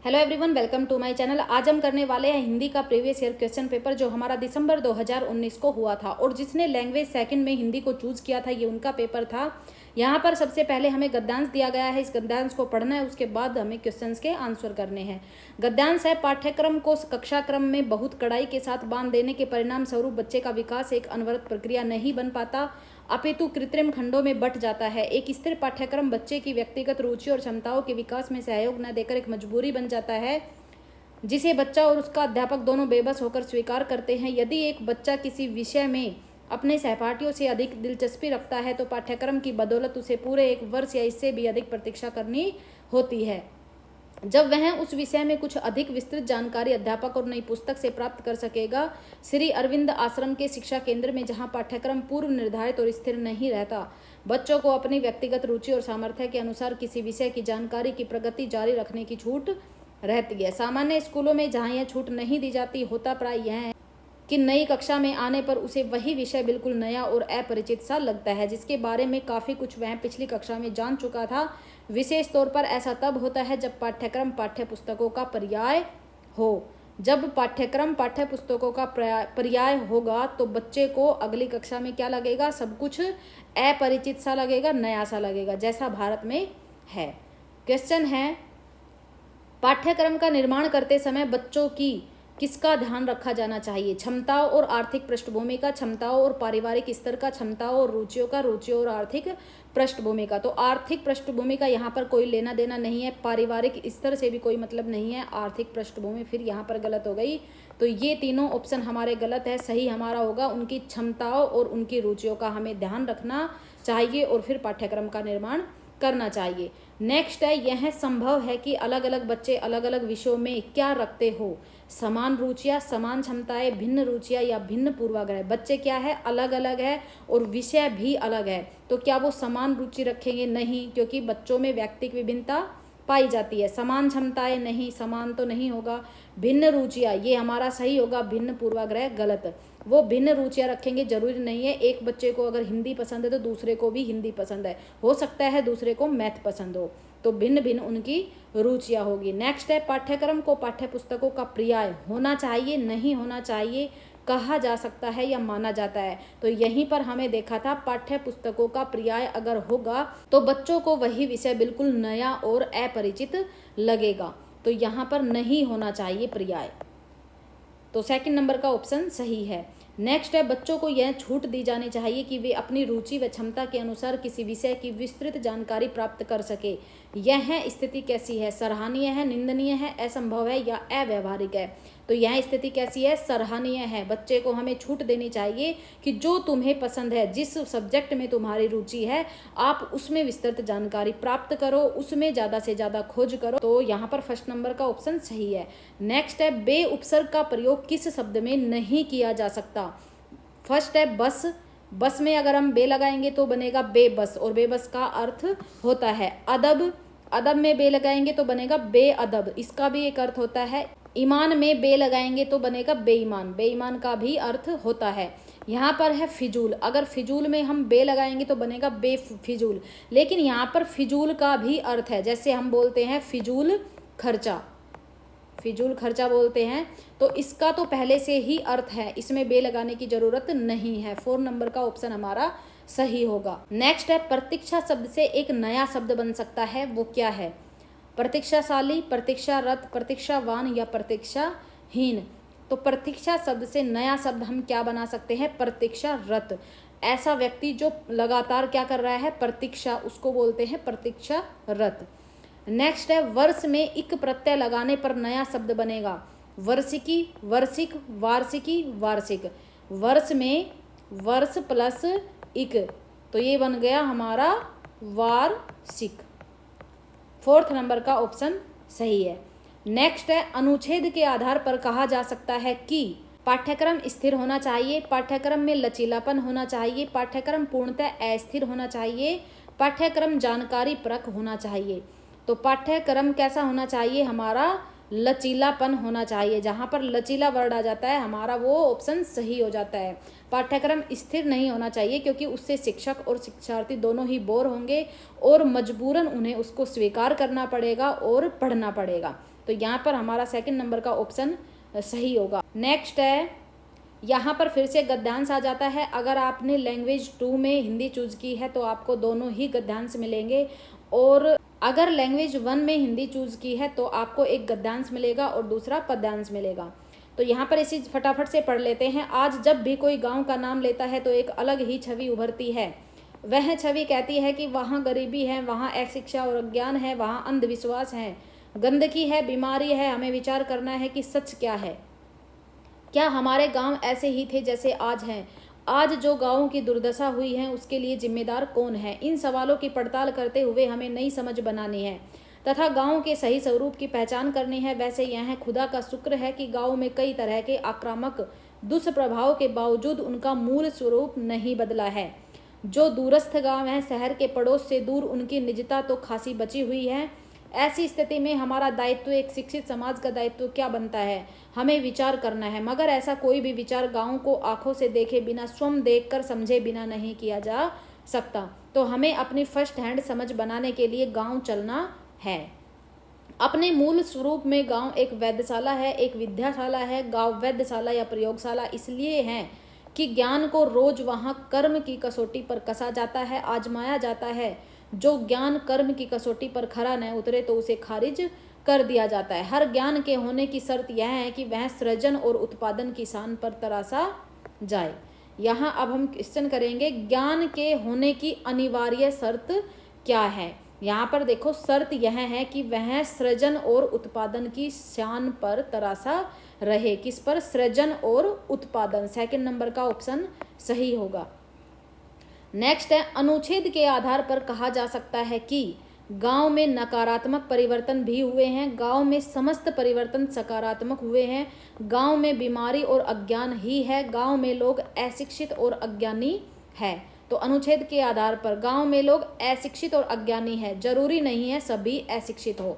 Hello everyone, welcome to my channel. आज हम करने वाले हैं हिंदी का प्रीवियस ईयर क्वेश्चन पेपर जो हमारा दिसंबर 2019 को हुआ था। और जिसने लैंग्वेज सेकंड में हिंदी को चूज किया था, ये उनका पेपर था। यहाँ पर सबसे पहले हमें गद्यांश दिया गया है, इस गद्यांश को पढ़ना है, उसके बाद हमें क्वेश्चंस के आंसर करने हैं। गद्यांश है, पाठ्यक्रम को कक्षा क्रम में बहुत कड़ाई के साथ बांध देने के परिणाम स्वरूप बच्चे का विकास एक अनवरत प्रक्रिया नहीं बन पाता, अपितु कृत्रिम खंडों में बंट जाता है। एक स्थिर पाठ्यक्रम बच्चे की व्यक्तिगत रुचि और क्षमताओं के विकास में सहयोग न देकर एक मजबूरी बन जाता है, जिसे बच्चा और उसका अध्यापक दोनों बेबस होकर स्वीकार करते हैं। यदि एक बच्चा किसी विषय में अपने सहपाठियों से अधिक दिलचस्पी रखता है तो पाठ्यक्रम की बदौलत उसे पूरे एक वर्ष या इससे भी अधिक प्रतीक्षा करनी होती है। जब वह उस विषय में कुछ अधिक विस्तृत जानकारी अध्यापक और नई पुस्तक से प्राप्त कर सकेगा। श्री अरविंद आश्रम के शिक्षा केंद्र में, जहां पाठ्यक्रम पूर्व निर्धारित और स्थिर नहीं रहता, बच्चों को अपनी व्यक्तिगत रुचि और सामर्थ्य के अनुसार किसी विषय की जानकारी की प्रगति जारी रखने की छूट रहती है। सामान्य स्कूलों में जहां यह छूट नहीं दी जाती, होता प्राय यह है कि नई कक्षा में आने पर उसे वही विषय बिल्कुल नया और अपरिचित सा लगता है, जिसके बारे में काफ़ी कुछ वह पिछली कक्षा में जान चुका था। विशेष तौर पर ऐसा तब होता है जब पाठ्यक्रम पाठ्य पुस्तकों का पर्याय हो। जब पाठ्यक्रम पाठ्य पुस्तकों का पर्याय होगा तो बच्चे को अगली कक्षा में क्या लगेगा? सब कुछ अपरिचित सा लगेगा, नया सा लगेगा, जैसा भारत में है। क्वेश्चन है, पाठ्यक्रम का निर्माण करते समय बच्चों की किसका ध्यान रखा जाना चाहिए? क्षमताओं और आर्थिक पृष्ठभूमि का, क्षमताओं और पारिवारिक स्तर का, क्षमताओं और रुचियों का, रुचियों और आर्थिक पृष्ठभूमि का। तो आर्थिक पृष्ठभूमि का यहाँ पर कोई लेना देना नहीं है, पारिवारिक स्तर से भी कोई मतलब नहीं है, आर्थिक पृष्ठभूमि फिर यहाँ पर गलत हो गई। तो ये तीनों ऑप्शन हमारे गलत है। सही हमारा होगा उनकी क्षमताओं और उनकी रुचियों का हमें ध्यान रखना चाहिए और फिर पाठ्यक्रम का निर्माण करना चाहिए। नेक्स्ट है, यह संभव है कि अलग अलग बच्चे अलग अलग विषयों में क्या रखते हो? समान रुचियां, समान क्षमताएं, भिन्न रुचियां या भिन्न पूर्वाग्रह। बच्चे क्या है? अलग अलग है और विषय भी अलग है। तो क्या वो समान रुचि रखेंगे? नहीं, क्योंकि बच्चों में व्यक्तिगत विभिन्नता पाई जाती है। समान क्षमताएं नहीं, समान तो नहीं होगा। भिन्न रुचियां, ये हमारा सही होगा। भिन्न पूर्वाग्रह गलत। वो भिन्न रुचियां रखेंगे, जरूरी नहीं है एक बच्चे को अगर हिंदी पसंद है तो दूसरे को भी हिंदी पसंद है, हो सकता है दूसरे को मैथ पसंद हो। तो भिन्न भिन्न उनकी रुचियां होगी। नेक्स्ट है, पाठ्यक्रम को पाठ्य पुस्तकों का पर्याय होना चाहिए, नहीं होना चाहिए, कहा जा सकता है या माना जाता है। तो यहीं पर हमें देखा था पाठ्य पुस्तकों का पर्याय अगर होगा तो बच्चों को वही विषय बिल्कुल नया और अपरिचित लगेगा। तो यहाँ पर नहीं होना चाहिए पर्याय। तो सेकंड नंबर का ऑप्शन सही है। नेक्स्ट है, बच्चों को यह छूट दी जानी चाहिए कि वे अपनी रुचि व क्षमता के अनुसार किसी विषय की विस्तृत जानकारी प्राप्त कर सके। यह स्थिति कैसी है? सराहनीय है, निंदनीय है, असंभव है या अव्यावहारिक है? तो यह स्थिति कैसी है? सराहनीय है। बच्चे को हमें छूट देनी चाहिए कि जो तुम्हें पसंद है, जिस सब्जेक्ट में तुम्हारी रुचि है, आप उसमें विस्तृत जानकारी प्राप्त करो, उसमें ज़्यादा से ज़्यादा खोज करो। तो यहाँ पर फर्स्ट नंबर का ऑप्शन सही है। नेक्स्ट है, बे उपसर्ग का प्रयोग किस शब्द में नहीं किया जा सकता? फर्स्ट है बस। बस में अगर हम बे लगाएंगे तो बनेगा बेबस, और बेबस का अर्थ होता है अदब। अदब में बे लगाएंगे तो बनेगा बेअदब, इसका भी एक अर्थ होता है। ईमान में बे लगाएंगे तो बनेगा बेईमान, बेईमान का भी अर्थ होता है। यहाँ पर है फिजूल, अगर फिजूल में हम बे लगाएंगे तो बनेगा बेफिजूल, लेकिन यहाँ पर फिजूल का भी अर्थ है, जैसे हम बोलते हैं फिजूल खर्चा, फिजूल खर्चा बोलते हैं। तो इसका तो पहले से ही अर्थ है, इसमें बे लगाने की जरूरत नहीं है। 4 नंबर का ऑप्शन हमारा सही होगा। नेक्स्ट है, प्रतीक्षा शब्द से एक नया शब्द बन सकता है, वो क्या है? प्रतीक्षाशाली, प्रतीक्षारत, प्रतीक्षावान या प्रतीक्षाहीन। तो प्रतीक्षा शब्द से नया शब्द हम क्या बना सकते हैं? प्रतीक्षारत। ऐसा व्यक्ति जो लगातार क्या कर रहा है? प्रतीक्षा, उसको बोलते हैं प्रतीक्षारत। नेक्स्ट है, वर्ष में इक प्रत्यय लगाने पर नया शब्द बनेगा। वर्षिकी, वर्षिक, वार्षिकी, वार्षिक। वर्ष में वर्ष प्लस इक, तो ये बन गया हमारा वार्षिक। 4th नंबर का ऑप्शन सही है। नेक्स्ट है, अनुच्छेद के आधार पर कहा जा सकता है कि पाठ्यक्रम स्थिर होना चाहिए, पाठ्यक्रम में लचीलापन होना चाहिए, पाठ्यक्रम पूर्णतः अस्थिर होना चाहिए, पाठ्यक्रम जानकारी परक होना चाहिए। तो पाठ्यक्रम कैसा होना चाहिए? हमारा लचीलापन होना चाहिए। जहाँ पर लचीला वर्ड आ जाता है हमारा वो ऑप्शन सही हो जाता है। पाठ्यक्रम स्थिर नहीं होना चाहिए, क्योंकि उससे शिक्षक और शिक्षार्थी दोनों ही बोर होंगे और मजबूरन उन्हें उसको स्वीकार करना पड़ेगा और पढ़ना पड़ेगा। तो यहाँ पर हमारा सेकंड नंबर का ऑप्शन सही होगा। नेक्स्ट है, यहाँ पर फिर से गद्यांश आ जाता है। अगर आपने लैंग्वेज 2 में हिंदी चूज की है तो आपको दोनों ही गद्यांश मिलेंगे, और अगर लैंग्वेज 1 में हिंदी चूज की है तो आपको एक गद्यांश मिलेगा और दूसरा पद्यांश मिलेगा। तो यहाँ पर इसी फटाफट से पढ़ लेते हैं। आज जब भी कोई गांव का नाम लेता है तो एक अलग ही छवि उभरती है। वह छवि कहती है कि वहाँ गरीबी है, वहाँ अशिक्षा और अज्ञान है, वहाँ अंधविश्वास है, गंदगी है, बीमारी है। हमें विचार करना है कि सच क्या है। क्या हमारे गांव ऐसे ही थे जैसे आज हैं? आज जो गांवों की दुर्दशा हुई है उसके लिए जिम्मेदार कौन है? इन सवालों की पड़ताल करते हुए हमें नई समझ बनानी है तथा गांव के सही स्वरूप की पहचान करनी है। वैसे यह खुदा का शुक्र है कि गांव में कई तरह के आक्रामक दुष्प्रभाव के बावजूद उनका मूल स्वरूप नहीं बदला है। जो दूरस्थ गांव हैं, शहर के पड़ोस से दूर, उनकी निजता तो खासी बची हुई है। ऐसी स्थिति में हमारा दायित्व, एक शिक्षित समाज का दायित्व क्या बनता है? हमें विचार करना है, मगर ऐसा कोई भी विचार गांव को आंखों से देखे बिना, स्वयं देखकर समझे बिना नहीं किया जा सकता। तो हमें अपनी फर्स्ट हैंड समझ बनाने के लिए गांव चलना है। अपने मूल स्वरूप में गांव एक वेधशाला है, एक विद्याशाला है। गांव वेधशाला या प्रयोगशाला इसलिए है कि ज्ञान को रोज वहां कर्म की कसौटी पर कसा जाता है, आजमाया जाता है। जो ज्ञान कर्म की कसौटी पर खरा न उतरे तो उसे खारिज कर दिया जाता है। हर ज्ञान के होने की शर्त यह है कि वह सृजन और उत्पादन की शान पर तराशा जाए। यहाँ अब हम क्वेश्चन करेंगे, ज्ञान के होने की अनिवार्य शर्त क्या है? यहाँ पर देखो, शर्त यह है कि वह सृजन और उत्पादन की शान पर तराशा रहे। किस पर? सृजन और उत्पादन। सेकंड नंबर का ऑप्शन सही होगा। नेक्स्ट है, अनुच्छेद के आधार पर कहा जा सकता है कि गांव में नकारात्मक परिवर्तन भी हुए हैं, गांव में समस्त परिवर्तन सकारात्मक हुए हैं। गांव में बीमारी और अज्ञान ही है, गांव में लोग अशिक्षित और अज्ञानी है। तो अनुच्छेद के आधार पर गांव में लोग अशिक्षित और अज्ञानी है, जरूरी नहीं है सभी अशिक्षित हो।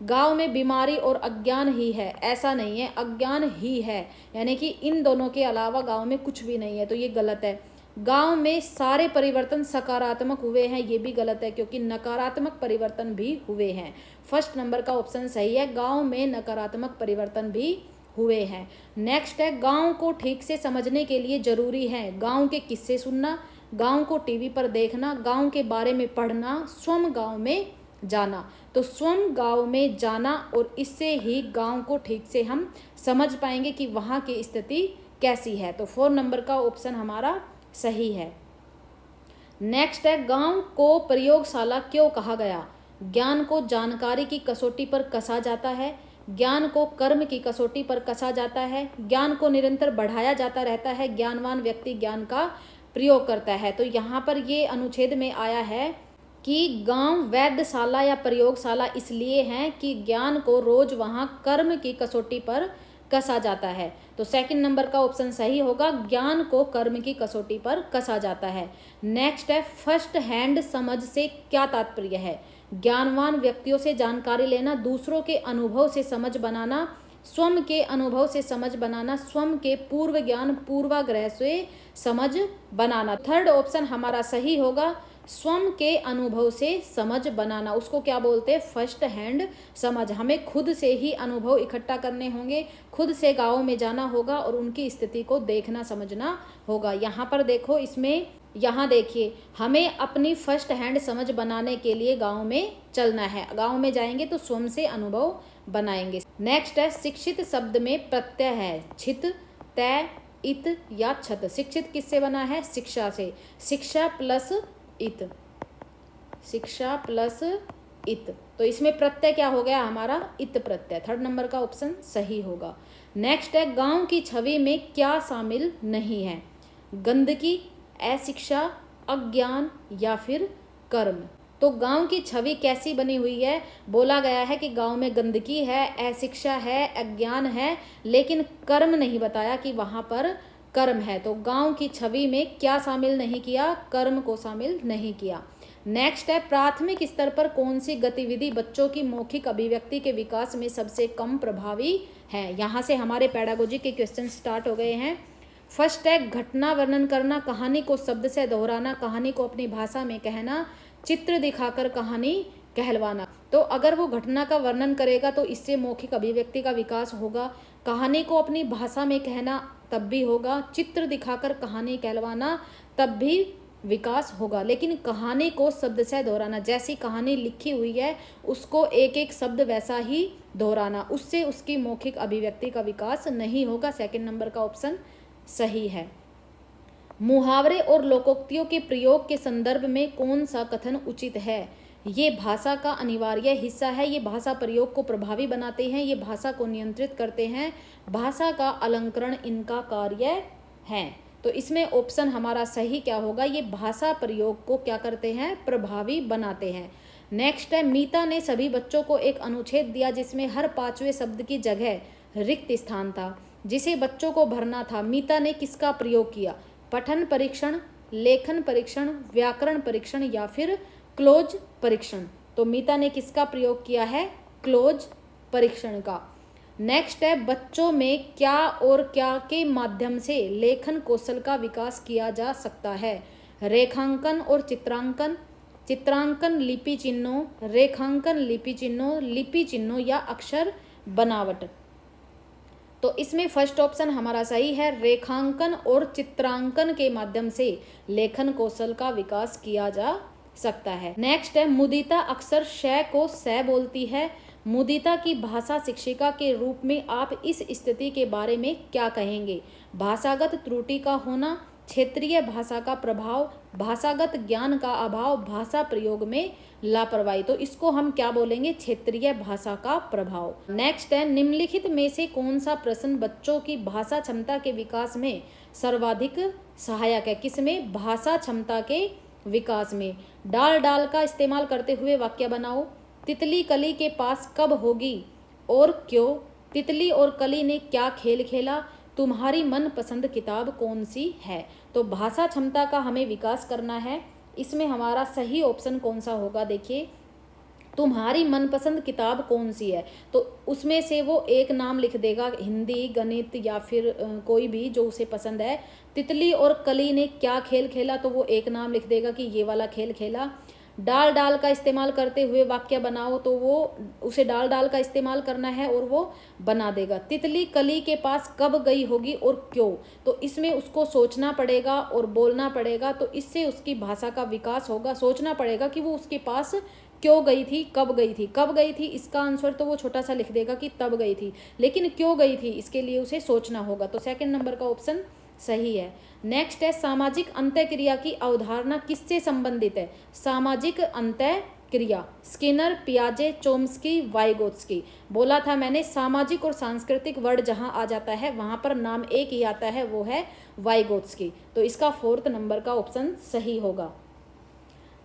गांव में बीमारी और अज्ञान ही है, ऐसा नहीं है, अज्ञान ही है, यानी कि इन दोनों के अलावा गांव में कुछ भी नहीं है, तो ये गलत है। गांव में सारे परिवर्तन सकारात्मक हुए हैं, ये भी गलत है, क्योंकि नकारात्मक परिवर्तन भी हुए हैं। फर्स्ट नंबर का ऑप्शन सही है, गांव में नकारात्मक परिवर्तन भी हुए हैं। नेक्स्ट है, गांव को ठीक से समझने के लिए जरूरी है गांव के किस्से सुनना, गांव को टीवी पर देखना, गांव के बारे में पढ़ना, स्वयं गांव में जाना। तो स्वयं गांव में जाना, और इससे ही गांव को ठीक से हम समझ पाएंगे कि वहाँ की स्थिति कैसी है। तो 4 नंबर का ऑप्शन हमारा सही है। नेक्स्ट है, गांव को प्रयोगशाला क्यों कहा गया? ज्ञान को जानकारी की कसौटी पर कसा जाता है, ज्ञान को कर्म की कसौटी पर कसा जाता है, ज्ञान को निरंतर बढ़ाया जाता रहता है, ज्ञानवान व्यक्ति ज्ञान का प्रयोग करता है। तो यहाँ पर ये अनुच्छेद में आया है कि गांव वेधशाला या प्रयोगशाला इसलिए है कि ज्ञान को रोज वहाँ कर्म की कसौटी पर कसा जाता है। तो सेकंड नंबर का ऑप्शन सही होगा, ज्ञान को कर्म की कसौटी पर कसा जाता है। नेक्स्ट है, फर्स्ट हैंड समझ से क्या तात्पर्य है? ज्ञानवान व्यक्तियों से जानकारी लेना, दूसरों के अनुभव से समझ बनाना, स्वयं के अनुभव से समझ बनाना, स्वयं के पूर्व ज्ञान पूर्वाग्रह से समझ बनाना। थर्ड ऑप्शन हमारा सही होगा, स्वयं के अनुभव से समझ बनाना। उसको क्या बोलते हैं? फर्स्ट हैंड समझ। हमें खुद से ही अनुभव इकट्ठा करने होंगे, खुद से गाँव में जाना होगा और उनकी स्थिति को देखना समझना होगा। यहाँ पर देखो, इसमें यहाँ देखिए, हमें अपनी फर्स्ट हैंड समझ बनाने के लिए गाँव में चलना है। गाँव में जाएंगे तो स्वयं से अनुभव बनाएंगे। नेक्स्ट है, शिक्षित शब्द में प्रत्यय है छित, तय, इत या छत। शिक्षित किससे बना है? शिक्षा से। शिक्षा प्लस इत, शिक्षा प्लस इत, तो इसमें प्रत्यय क्या हो गया हमारा? इत प्रत्यय। थर्ड नंबर का ऑप्शन सही होगा। नेक्स्ट है, गांव की छवि में क्या शामिल नहीं है? गंदगी, अशिक्षा, अज्ञान या फिर कर्म। तो गांव की छवि कैसी बनी हुई है? बोला गया है कि गांव में गंदगी है, अशिक्षा है, अज्ञान है, लेकिन कर्म नहीं बताया कि वहां पर कर्म है। तो गांव की छवि में क्या शामिल नहीं किया? कर्म को शामिल नहीं किया। नेक्स्ट है, प्राथमिक स्तर पर कौन सी गतिविधि बच्चों की मौखिक अभिव्यक्ति के विकास में सबसे कम प्रभावी है? यहाँ से हमारे पेडागोजी के क्वेश्चन स्टार्ट हो गए हैं। फर्स्ट है, घटना वर्णन करना, कहानी को शब्द से दोहराना, कहानी को अपनी भाषा में कहना, चित्र दिखाकर कहानी कहलवाना। तो तो अगर वो घटना का वर्णन करेगा तो इससे मौखिक अभिव्यक्ति का विकास होगा। कहानी को अपनी भाषा में कहना तब भी होगा। चित्र दिखाकर कहानी कहलवाना तब भी विकास होगा। लेकिन कहानी को शब्द से दोहराना, जैसी कहानी लिखी हुई है उसको एक एक शब्द वैसा ही दोहराना, उससे उसकी मौखिक अभिव्यक्ति का विकास नहीं होगा। सेकंड नंबर का ऑप्शन सही है। मुहावरे और लोकोक्तियों के प्रयोग के संदर्भ में कौन सा कथन उचित है? ये भाषा का अनिवार्य हिस्सा है, ये भाषा प्रयोग को प्रभावी बनाते हैं, ये भाषा को नियंत्रित करते हैं, भाषा का अलंकरण इनका कार्य है। तो इसमें ऑप्शन हमारा सही क्या होगा? ये भाषा प्रयोग को क्या करते हैं? प्रभावी बनाते हैं। नेक्स्ट है, मीता ने सभी बच्चों को एक अनुच्छेद दिया जिसमें हर 5वें शब्द की जगह रिक्त स्थान था, जिसे बच्चों को भरना था। मीता ने किसका प्रयोग किया? पठन परीक्षण, लेखन परीक्षण, व्याकरण परीक्षण या फिर क्लोज परीक्षण। तो मीता ने किसका प्रयोग किया है? क्लोज परीक्षण का। नेक्स्ट है, बच्चों में क्या और क्या के माध्यम से लेखन कौशल का विकास किया जा सकता है? रेखांकन और चित्रांकन, चित्रांकन लिपि चिन्हों, रेखांकन लिपि चिन्हों या अक्षर बनावट। तो इसमें फर्स्ट ऑप्शन हमारा सही है, रेखांकन और चित्रांकन के माध्यम से लेखन कौशल का विकास किया जा सकता है। नेक्स्ट है, मुदिता अक्सर श को स बोलती है। मुदिता की भाषा शिक्षिका के रूप में आप इस स्थिति के बारे में क्या कहेंगे? भाषागत त्रुटि का होना, क्षेत्रीय भाषा का प्रभाव, भाषागत ज्ञान का अभाव, भाषा प्रयोग में लापरवाही। तो इसको हम क्या बोलेंगे? क्षेत्रीय भाषा का प्रभाव। नेक्स्ट है, निम्नलिखित में से कौन सा प्रश्न बच्चों की भाषा क्षमता के विकास में सर्वाधिक सहायक है? किसमें? भाषा क्षमता के विकास में। डाल डाल का इस्तेमाल करते हुए वाक्य बनाओ। तितली कली के पास कब होगी और क्यों? तितली और कली ने क्या खेल खेला? तुम्हारी मनपसंद किताब कौन सी है? तो भाषा क्षमता का हमें विकास करना है। इसमें हमारा सही ऑप्शन कौन सा होगा? देखिए, तुम्हारी मनपसंद किताब कौन सी है? तो उसमें से वो एक नाम लिख देगा, हिंदी, गणित या फिर कोई भी जो उसे पसंद है। तितली और कली ने क्या खेल खेला? तो वो एक नाम लिख देगा कि ये वाला खेल खेला। डाल डाल का इस्तेमाल करते हुए वाक्य बनाओ, तो वो उसे डाल डाल का इस्तेमाल करना है और वो बना देगा। तितली कली के पास कब गई होगी और क्यों? तो इसमें उसको सोचना पड़ेगा और बोलना पड़ेगा, तो इससे उसकी भाषा का विकास होगा। सोचना पड़ेगा कि वो उसके पास क्यों गई थी, कब गई थी। कब गई थी इसका आंसर तो वो छोटा सा लिख देगा कि तब गई थी, लेकिन क्यों गई थी इसके लिए उसे सोचना होगा। तो सेकंड नंबर का ऑप्शन सही है। नेक्स्ट है, सामाजिक अंतःक्रिया की अवधारणा किससे संबंधित है? सामाजिक अंतःक्रिया, स्किनर, पियाजे, चोम्स्की, वाइगोत्स्की। बोला था मैंने, सामाजिक और सांस्कृतिक वर्ड जहां आ जाता है वहां पर नाम एक ही आता है, वो है वाइगोत्स्की। तो इसका फोर्थ नंबर का ऑप्शन सही होगा।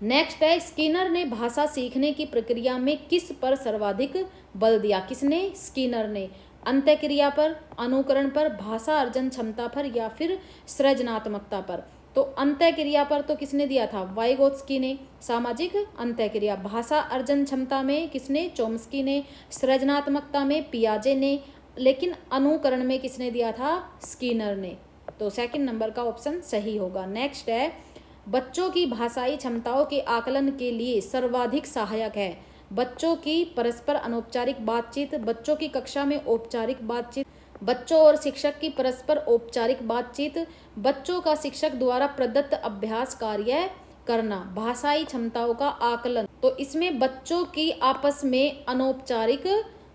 नेक्स्ट है, स्किनर ने भाषा सीखने की प्रक्रिया में किस पर सर्वाधिक बल दिया? किसने? स्किनर ने। अंतःक्रिया पर, अनुकरण पर, भाषा अर्जन क्षमता पर या फिर सृजनात्मकता पर? तो अंतःक्रिया पर तो किसने दिया था? वाइगोत्स्की ने। सामाजिक अंतःक्रिया, भाषा अर्जन क्षमता में किसने? चोम्स्की ने। सृजनात्मकता में पियाजे ने। लेकिन अनुकरण में किसने दिया था? स्किनर ने। तो सेकंड नंबर का ऑप्शन सही होगा। नेक्स्ट है, बच्चों की भाषाई क्षमताओं के आकलन के लिए सर्वाधिक सहायक है? बच्चों की परस्पर अनौपचारिक बातचीत, बच्चों की कक्षा में औपचारिक बातचीत, बच्चों और शिक्षक की परस्पर औपचारिक बातचीत, बच्चों का शिक्षक द्वारा प्रदत्त अभ्यास कार्य करना। भाषाई क्षमताओं का आकलन, तो इसमें बच्चों की आपस में अनौपचारिक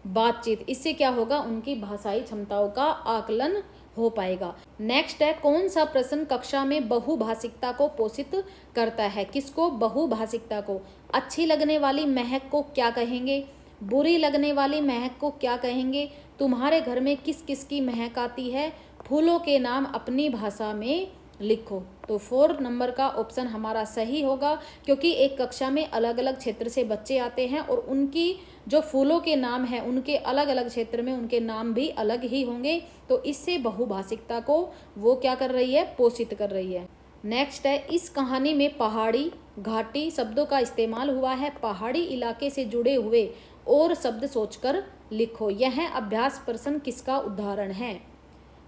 बातचीत, इससे क्या होगा? उनकी भाषाई क्षमताओं का आकलन हो पाएगा। नेक्स्ट है, कौन सा प्रश्न कक्षा में बहुभाषिकता को पोषित करता है? किसको? बहुभाषिकता को। अच्छी लगने वाली महक को क्या कहेंगे? बुरी लगने वाली महक को क्या कहेंगे? तुम्हारे घर में किस किस की महक आती है? फूलों के नाम अपनी भाषा में लिखो। तो 4 नंबर का ऑप्शन हमारा सही होगा, क्योंकि एक कक्षा में अलग अलग क्षेत्र से बच्चे आते हैं और उनकी जो फूलों के नाम हैं उनके अलग अलग क्षेत्र में उनके नाम भी अलग ही होंगे। तो इससे बहुभाषिकता को वो क्या कर रही है? पोषित कर रही है। नेक्स्ट है, इस कहानी में पहाड़ी, घाटी शब्दों का इस्तेमाल हुआ है। पहाड़ी इलाके से जुड़े हुए और शब्द सोचकर लिखो। यह अभ्यास प्रश्न किसका उदाहरण है?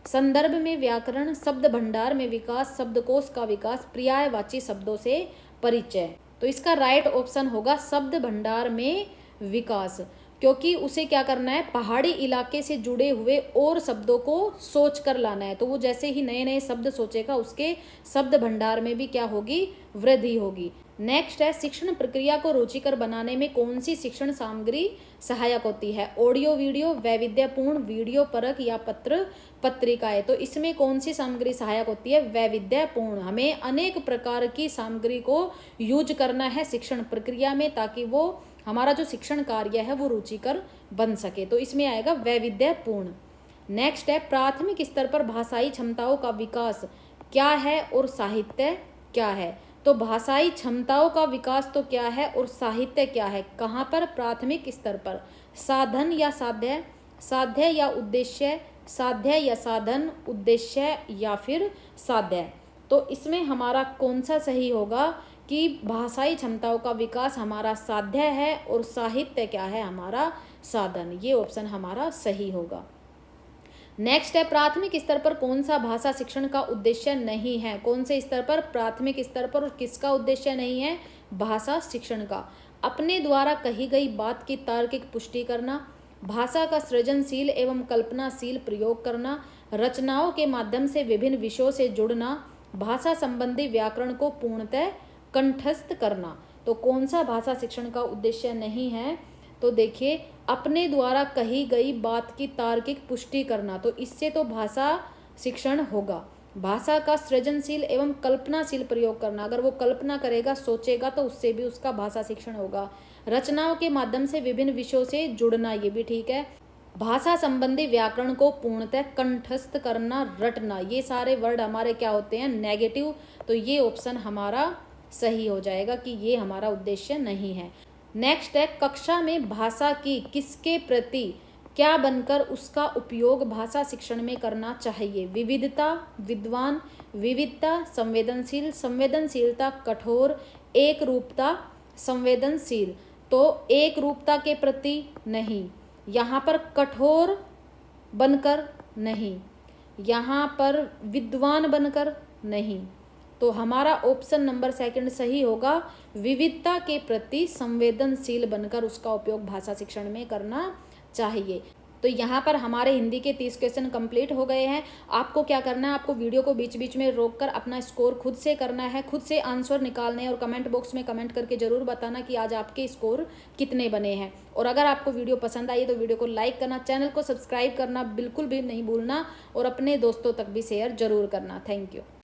संदर्भ में व्याकरण, शब्द भंडार में विकास, शब्दकोश का विकास, पर्यायवाची शब्दों से परिचय। तो इसका राइट ऑप्शन होगा शब्द भंडार में विकास, क्योंकि उसे क्या करना है, पहाड़ी इलाके से जुड़े हुए और शब्दों को सोच कर लाना है। तो वो जैसे ही नए नए शब्द सोचेगा उसके शब्द भंडार में भी क्या होगी, वृद्धि होगी। नेक्स्ट है, शिक्षण प्रक्रिया को रुचिकर बनाने में कौन सी शिक्षण सामग्री सहायक होती है? ऑडियो वीडियो, वैविध्यपूर्ण, वीडियो परक या पत्र पत्रिकाएं। तो इसमें कौन सी सामग्री सहायक होती है? वैविध्यपूर्ण। हमें अनेक प्रकार की सामग्री को यूज करना है शिक्षण प्रक्रिया में, ताकि वो हमारा जो शिक्षण कार्य है वो रुचिकर बन सके। तो इसमें आएगा वैविध्यपूर्ण। नेक्स्ट है, प्राथमिक स्तर पर भाषाई क्षमताओं का विकास क्या है और साहित्य क्या है? तो भाषाई क्षमताओं का विकास तो क्या है और साहित्य क्या है? कहाँ पर? प्राथमिक स्तर पर। साधन या साध्य, साध्य या उद्देश्य, साध्य या साधन, उद्देश्य या फिर साध्य। तो इसमें हमारा कौन सा सही होगा कि भाषाई क्षमताओं का विकास हमारा साध्य है और साहित्य क्या है? हमारा साधन। ये ऑप्शन हमारा सही होगा। नेक्स्ट है, प्राथमिक स्तर पर कौन सा भाषा शिक्षण का उद्देश्य नहीं है? कौन से स्तर पर? प्राथमिक स्तर पर। और किसका उद्देश्य नहीं है? भाषा शिक्षण का। अपने द्वारा कही गई बात की तार्किक पुष्टि करना, भाषा का सृजनशील एवं कल्पनाशील प्रयोग करना, रचनाओं के माध्यम से विभिन्न विषयों से जुड़ना, भाषा संबंधी व्याकरण को पूर्णतः कंठस्थ करना। तो कौन सा भाषा शिक्षण का उद्देश्य नहीं है? तो देखिए, अपने द्वारा कही गई बात की तार्किक पुष्टि करना, तो इससे तो भाषा शिक्षण होगा। भाषा का सृजनशील एवं कल्पनाशील प्रयोग करना, अगर वो कल्पना करेगा, सोचेगा, तो उससे भी उसका भाषा शिक्षण होगा। रचनाओं के माध्यम से विभिन्न विषयों से जुड़ना, ये भी ठीक है। भाषा संबंधी व्याकरण को पूर्णतः कंठस्थ करना, रटना, ये सारे वर्ड हमारे क्या होते हैं? नेगेटिव। तो ये ऑप्शन हमारा सही हो जाएगा कि ये हमारा उद्देश्य नहीं है। नेक्स्ट है, कक्षा में भाषा की किसके प्रति क्या बनकर उसका उपयोग भाषा शिक्षण में करना चाहिए? विविधता, विद्वान, विविधता, संवेदनशील, संवेदनशीलता, कठोर, एक रूपता, संवेदनशील। तो एक रूपता के प्रति नहीं, यहाँ पर कठोर बनकर नहीं, यहाँ पर विद्वान बनकर नहीं। तो हमारा ऑप्शन नंबर सेकंड सही होगा, विविधता के प्रति संवेदनशील बनकर उसका उपयोग भाषा शिक्षण में करना चाहिए। तो यहाँ पर हमारे हिंदी के 30 क्वेश्चन कंप्लीट हो गए हैं। आपको क्या करना है, आपको वीडियो को बीच बीच में रोककर अपना स्कोर खुद से करना है, खुद से आंसर निकालने हैं और कमेंट बॉक्स में कमेंट करके जरूर बताना कि आज आपके स्कोर कितने बने हैं। और अगर आपको वीडियो पसंद आई तो वीडियो को लाइक करना, चैनल को सब्सक्राइब करना बिल्कुल भी नहीं भूलना और अपने दोस्तों तक भी शेयर जरूर करना। Thank you.